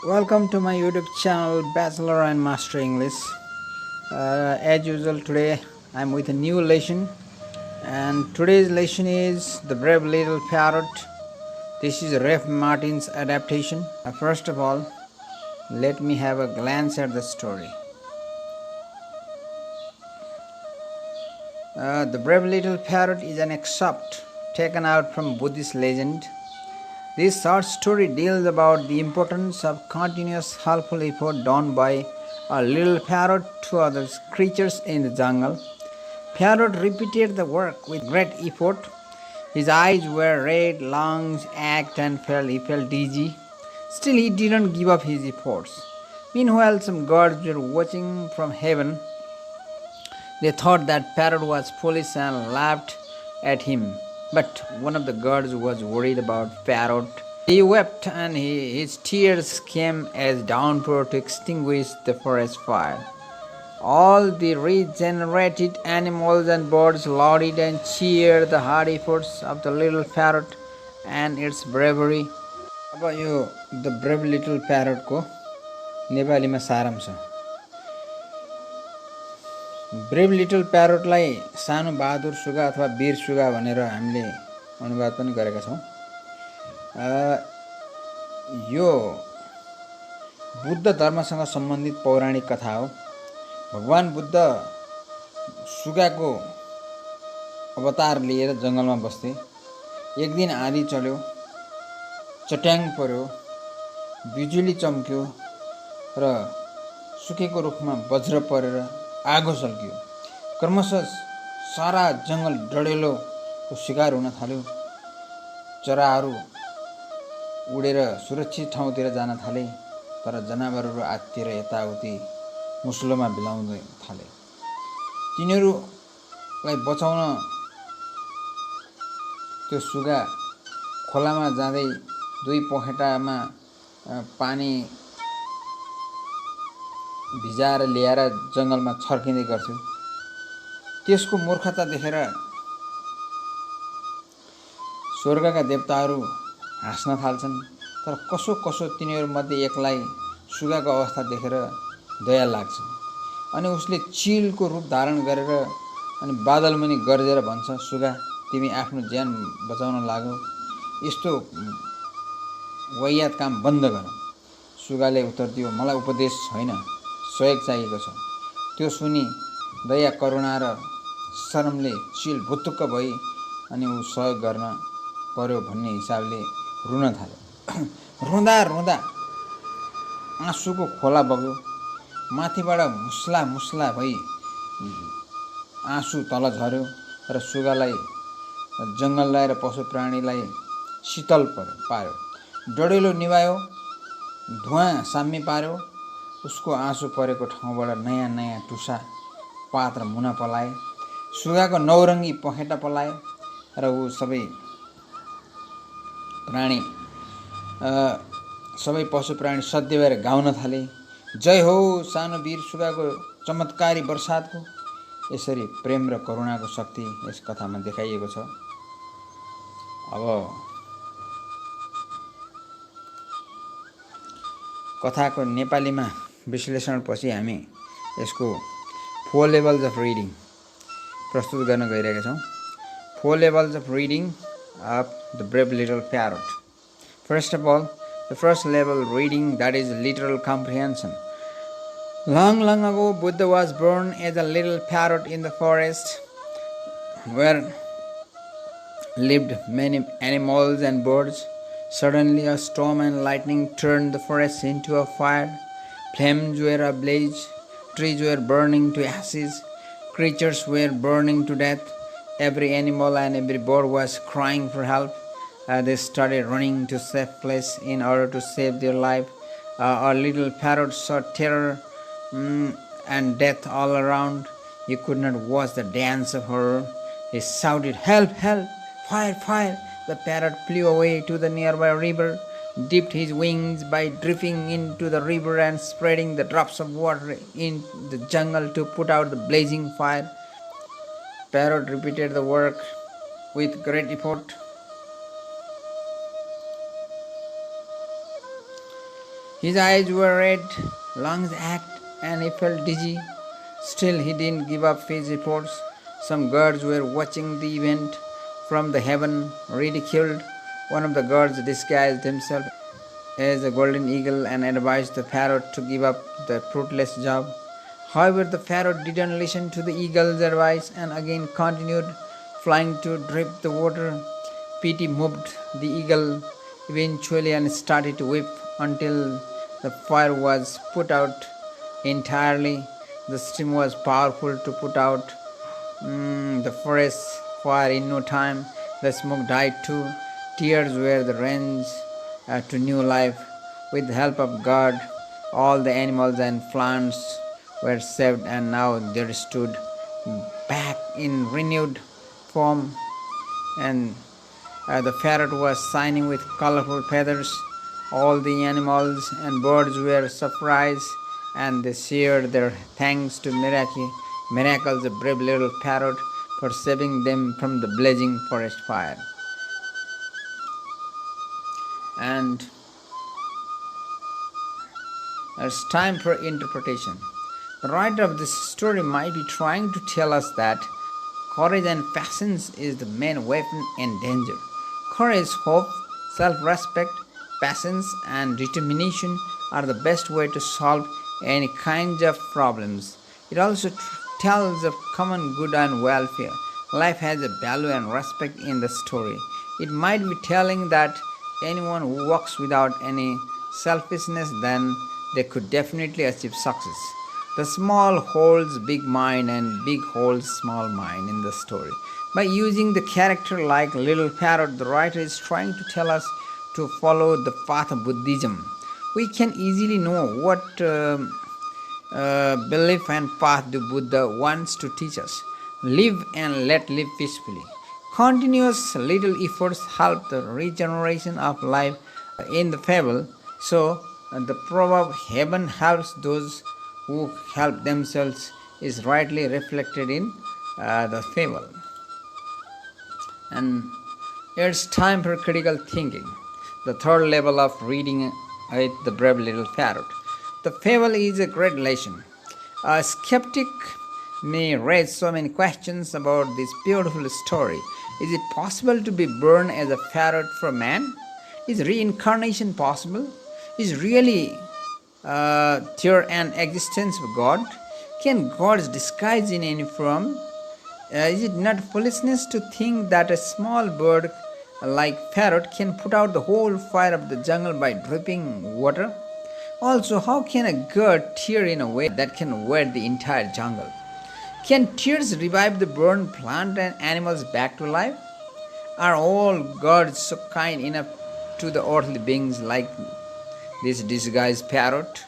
Welcome to my YouTube channel Bachelor and Master English. As usual, today I'm with a new lesson, and today's lesson is The Brave Little Parrot. This is Rafe Martin's adaptation. First of all, let me have a glance at the story. The Brave Little Parrot is an excerpt taken out from Buddhist legend. This short story deals about the importance of continuous helpful effort done by a little parrot to other creatures in the jungle. Parrot repeated the work with great effort. His eyes were red, lungs ached, and he felt dizzy. Still, he didn't give up his efforts. Meanwhile, some gods were watching from heaven. They thought that Parrot was foolish and laughed at him. But one of the gods was worried about Parrot. He wept, and his tears came as downpour to extinguish the forest fire. All the regenerated animals and birds lauded and cheered the hard efforts of the little parrot and its bravery. अब यो the brave little प्यारोटको नेपालीमा सारांश। Brave little प्यारोटलाई सानो बहादुर सुगा अथवा वीर सुगा भनेर हामीले अनुवाद पनि गरेका छौँ। यो बुद्ध धर्मसँग सम्बन्धित पौराणिक कथा हो। भगवान बुद्ध सुगाको अवतार लिएर जङ्गलमा बस्थे। एक दिन आँधी चल्यो, चट्याङ पर्यो, बिजुली चम्क्यो र सुकेको रुखमा वज्र परेर आगो सल्कियो। क्रमशः सारा जङ्गल डढेलोको शिकार हुन थाल्यो। चराहरू उडेर सुरक्षित ठाउँतिर जान थाले, तर जनावरहरू आत्तिएर यताउति मुसलोमा बिलाउन थाले। तिनीहरूलाई बचाउन त्यो सुगा खोलामा जाँदै दुई पखेटामा पानी भिजाएर ल्याएर जङ्गलमा छर्किँदै गर्थ्यो। त्यसको मूर्खता देखेर स्वर्गका देवताहरू हाँस्न थाल्छन्। तर कसो कसो तिनीहरूमध्ये एकलाई सुगाको अवस्था देखेर दया लाग्छ अनि उसले चिलको रूप धारण गरेर अनि बादलमुनि गर्जेर भन्छ, सुगा तिमी आफ्नो ज्यान बचाउन लाग्यौ, यस्तो वाहियात काम बन्द गर। सुगाले उत्तर दियो, मलाई उपदेश होइन, सहयोग चाहिएको छ। त्यो सुनि दया करुणा र शरमले चिल भुत्तुक्क भई अनि ऊ सहयोग गर्न पर्यो भन्ने हिसाबले रुन थाल्यो। रुँदा रुँदा आँसुको खोला बग्यो। माथिबाट मुस्ला मुस्ला भई आँसु तल झर्यो र सुगालाई जङ्गललाई र पशु प्राणीलाई शीतल पार्यो। डढेलो निभायो, धुवाँ साम्य पार्यो। उसको आँसु परेको ठाउँबाट नयाँ नयाँ टुसा, पात र मुना पलाए। सुगाको नौरङ्गी पखेटा पलाए र ऊ सबै पशु प्राणी सध्य भएर गाउन थाले, जय हो सानो वीर सुगाको चमत्कारी वर्षातको। यसरी प्रेम र करुणाको शक्ति यस कथामा देखाइएको छ। अब कथाको नेपालीमा विश्लेषणपछि हामी यसको 4 levels of reading प्रस्तुत गर्न गइरहेका छौँ। 4 levels of reading of the brave little parrot. First of all, the first level reading, that is literal comprehension. Long, long ago, Buddha was born as a little parrot in the forest where lived many animals and birds. Suddenly, a storm and lightning turned the forest into a fire. Flames were ablaze, trees were burning to ashes, creatures were burning to death. Every animal and every bird was crying for help. They started running to safe place in order to save their life. Our little parrot saw terror and death all around. He could not watch the dance of horror. He shouted, "Help! Help! Fire! Fire!" The parrot flew away to the nearby river, dipped his wings by drifting into the river and spreading the drops of water in the jungle to put out the blazing fire. Parrot repeated the work with great effort. His eyes were red, lungs ached, and he felt dizzy. Still, he didn't give up his efforts. Some guards were watching the event from the heaven, ridiculed. One of the guards disguised himself as a golden eagle and advised the parrot to give up the fruitless job. However, the parrot didn't listen to the eagle's advice and again continued flying to drip the water. Pity moved the eagle eventually and started to weep until the fire was put out entirely. The stream was powerful to put out the forest fire in no time. The smoke died too. Tears were the rains to new life. With the help of God, all the animals and plants were saved, and now they stood back in renewed form. And the parrot was shining with colorful feathers. All the animals and birds were surprised, and they shared their thanks to miracles, the brave little parrot, for saving them from the blazing forest fire. And it's time for interpretation. The writer of this story might be trying to tell us that courage and patience is the main weapon in danger. Courage, hope, self-respect, patience, and determination are the best way to solve any kinds of problems. It also tells of common good and welfare. Life has a value and respect in the story. It might be telling that anyone who works without any selfishness, then they could definitely achieve success. The small holds big mind and big holds small mind in the story. By using the character like little parrot, the writer is trying to tell us to follow the path of Buddhism. We can easily know what belief and path the Buddha wants to teach us. Live and let live peacefully. Continuous little efforts help the regeneration of life in the fable. So, the proverb, heaven helps those who help themselves, is rightly reflected in the fable. And it's time for critical thinking, the third level of reading with the brave little parrot. The fable is a great lesson. A skeptic may raise so many questions about this beautiful story. Is it possible to be born as a parrot for man? Is reincarnation possible? Is really there an existence of God? Can God disguise in any form? Is it not foolishness to think that a small bird like parrot can put out the whole fire of the jungle by dripping water? Also, how can a god tear in a way that can wet the entire jungle? Can tears revive the burned plant and animals back to life? Are all gods so kind enough to the earthly beings like this disguised parrot?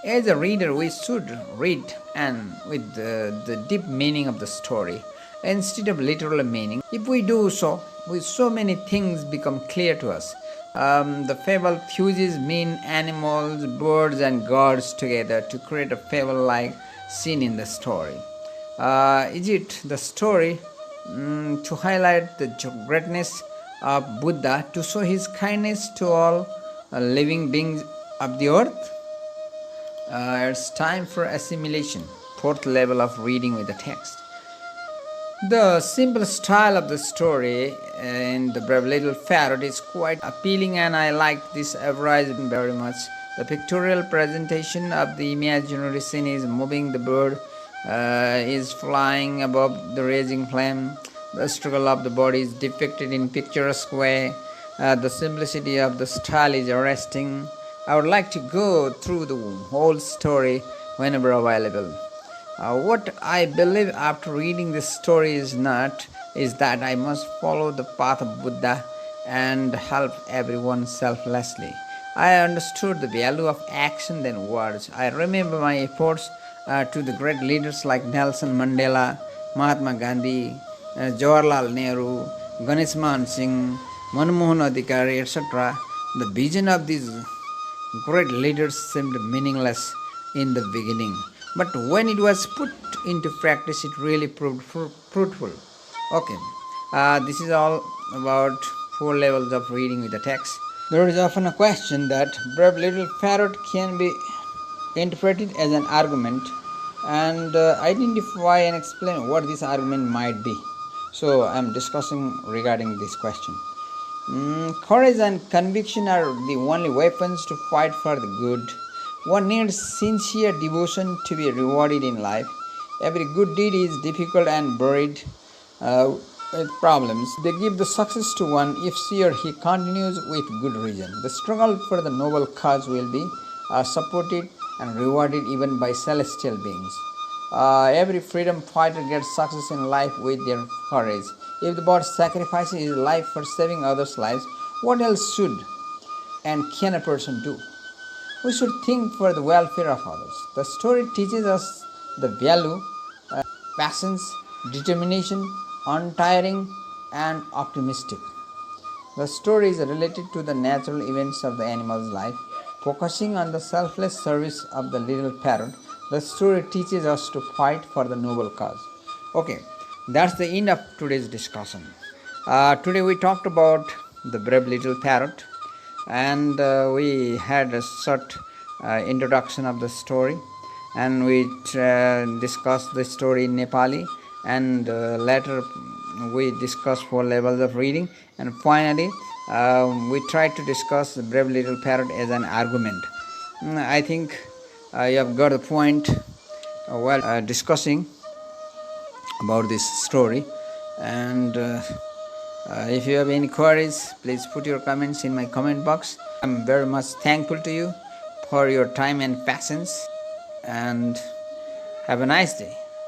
As a reader, we should read and with the deep meaning of the story instead of literal meaning. If we do so, with so many things become clear to us. The fable fuses mean animals, birds, and gods together to create a fable-like scene in the story. Is it the story to highlight the greatness of Buddha, to show his kindness to all living beings of the earth? It's time for assimilation, fourth level of reading with the text. The simple style of the story in The Brave Little Parrot is quite appealing, and I like this advertisement very much. The pictorial presentation of the imaginary scene is moving. The bird is flying above the raging flame. The struggle of the body is depicted in picturesque way. The simplicity of the style is arresting. I would like to go through the whole story whenever available. What I believe after reading this story is that I must follow the path of Buddha and help everyone selflessly. I understood the value of action than words. I remember my efforts to the great leaders like Nelson Mandela, Mahatma Gandhi, Jawaharlal Nehru, Ganesh Mohan Singh, Manmohan Adhikari, etc. The vision of these great leaders seemed meaningless in the beginning, but when it was put into practice, it really proved fruitful. Okay, this is all about 4 levels of reading with the text. There is often a question that brave little parrot can be interpreted as an argument and identify and explain what this argument might be. So I am discussing regarding this question. Courage and conviction are the only weapons to fight for the good. One needs sincere devotion to be rewarded in life. Every good deed is difficult and buried with problems. They give the success to one if she or he continues with good reason. The struggle for the noble cause will be supported and rewarded even by celestial beings. Every freedom fighter gets success in life with their courage. If the bot sacrifices his life for saving others' lives, what else should and can a person do? We should think for the welfare of others. The story teaches us the value, patience, determination, untiring, and optimistic. The story is related to the natural events of the animal's life, focusing on the selfless service of the little parrot. The story teaches us to fight for the noble cause. Okay, that's the end of today's discussion. Today we talked about the brave little parrot, and we had a short introduction of the story, and we discussed the story in Nepali, and later we discussed 4 levels of reading, and finally we tried to discuss the brave little parrot as an argument. I think you have got the point while discussing about this story, and if you have any queries, please put your comments in my comment box. I'm very much thankful to you for your time and patience, and have a nice day.